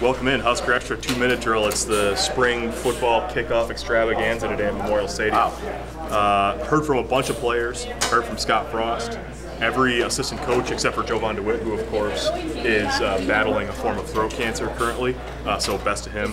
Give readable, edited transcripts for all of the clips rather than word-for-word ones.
Welcome in, Husker Extra 2-minute drill. It's the spring football kickoff extravaganza today at Memorial Stadium. Heard from a bunch of players, heard from Scott Frost, every assistant coach except for Jovan DeWitt, who of course is battling a form of throat cancer currently, so best to him.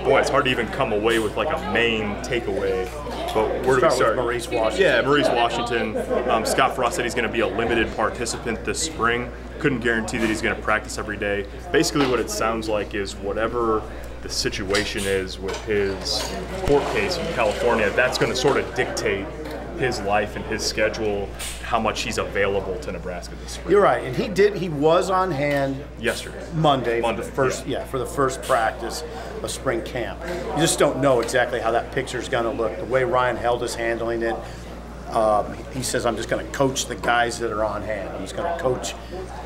Boy, it's hard to even come away with like a main takeaway. But where do we start? Maurice Washington. Yeah, Maurice Washington. Scott Frost said he's going to be a limited participant this spring. Couldn't guarantee that he's going to practice every day. Basically what it sounds like is whatever the situation is with his court case in California, that's going to sort of dictate his life and his schedule, how much he's available to Nebraska this spring. You're right, and he was on hand yesterday, Monday for the first for the first practice of spring camp. You just don't know exactly how that picture is going to look. The way Ryan Held is handling it, he says, I'm just going to coach the guys that are on hand. I'm just going to coach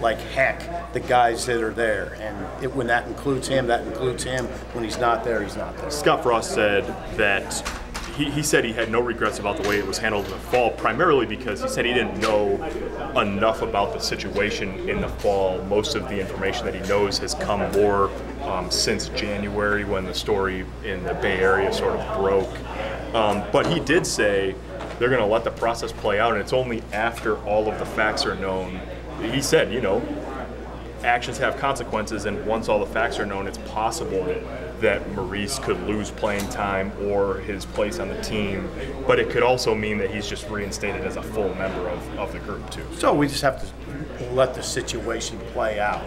like heck the guys that are there, and when that includes him, that includes him. When he's not there, he's not there. Scott Frost said that he said he had no regrets about the way it was handled in the fall, primarily because he said he didn't know enough about the situation in the fall. Most of the information that he knows has come more since January, when the story in the Bay Area sort of broke. But he did say they're going to let the process play out, and it's only after all of the facts are known. He said, you know, actions have consequences, and once all the facts are known, it's possible that Maurice could lose playing time or his place on the team, but it could also mean that he's just reinstated as a full member of the group too. So we just have to let the situation play out.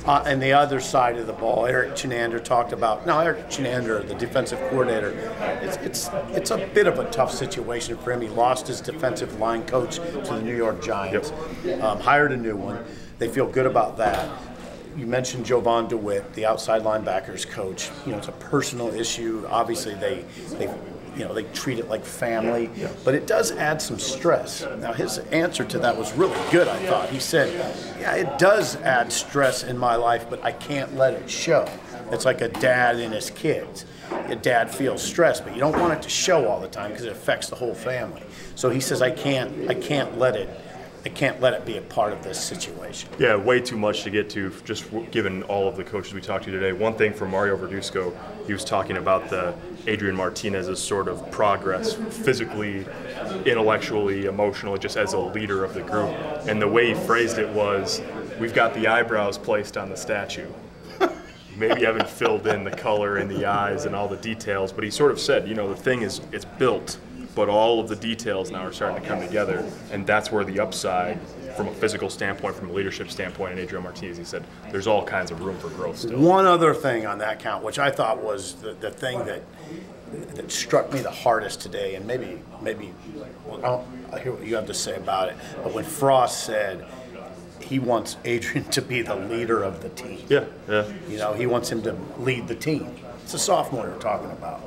And the other side of the ball, Eric Chinander talked about. Now, Eric Chinander, the defensive coordinator, it's a bit of a tough situation for him. He lost his defensive line coach to the New York Giants, hired a new one. They feel good about that. You mentioned Jovan DeWitt, the outside linebackers coach. You know, it's a personal issue. Obviously, they treat it like family, but it does add some stress. Now, his answer to that was really good, I thought. He said, yeah, it does add stress in my life, but I can't let it show. It's like a dad and his kids. A dad feels stressed, but you don't want it to show all the time because it affects the whole family. So he says, I can't let it be a part of this situation. Yeah, way too much to get to, just given all of the coaches we talked to today. One thing from Mario Verduzco, he was talking about the Adrian Martinez's sort of progress physically, intellectually, emotionally, just as a leader of the group. And the way he phrased it was, we've got the eyebrows placed on the statue. Maybe you haven't filled in the color in the eyes and all the details, but he sort of said, you know, the thing is, it's built, but all of the details now are starting to come together, and that's where the upside, from a physical standpoint, from a leadership standpoint, and Adrian Martinez, he said, there's all kinds of room for growth still. One other thing on that count, which I thought was the thing that struck me the hardest today, and maybe I hear what you have to say about it, but when Frost said he wants Adrian to be the leader of the team. Yeah. You know, he wants him to lead the team. It's a sophomore you're talking about.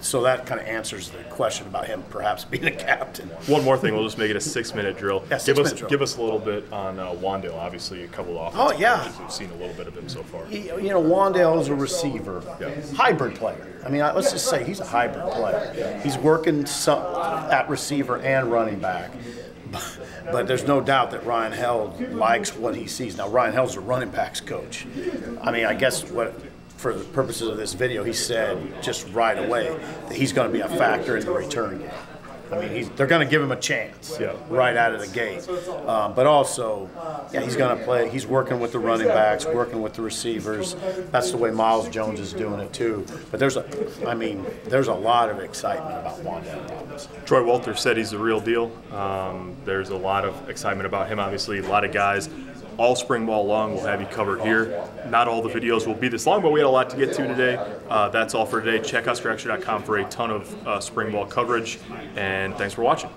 So that kind of answers the question about him perhaps being a captain. One more thing, we'll just make it a 6-minute drill. Yeah, give us a little bit on Wandale. Obviously, a couple of offensive coaches. We've seen a little bit of him so far. You know, Wandale is a receiver, hybrid player. I mean, let's just say he's a hybrid player. He's working at receiver and running back. But there's no doubt that Ryan Held likes what he sees. Now, Ryan Held's a running backs coach. I mean, I guess for the purposes of this video, he said just right away that he's going to be a factor in the return game. I mean, they're going to give him a chance right out of the gate. But also, he's going to play. He's working with the running backs, working with the receivers. That's the way Miles Jones is doing it too. But there's a lot of excitement about Wandale Robinson. Troy Walter said he's the real deal. There's a lot of excitement about him. Obviously, a lot of guys. All spring ball long, we'll have you covered here. Not all the videos will be this long, but we had a lot to get to today. That's all for today. Check HuskerExtra.com for a ton of spring ball coverage, and thanks for watching.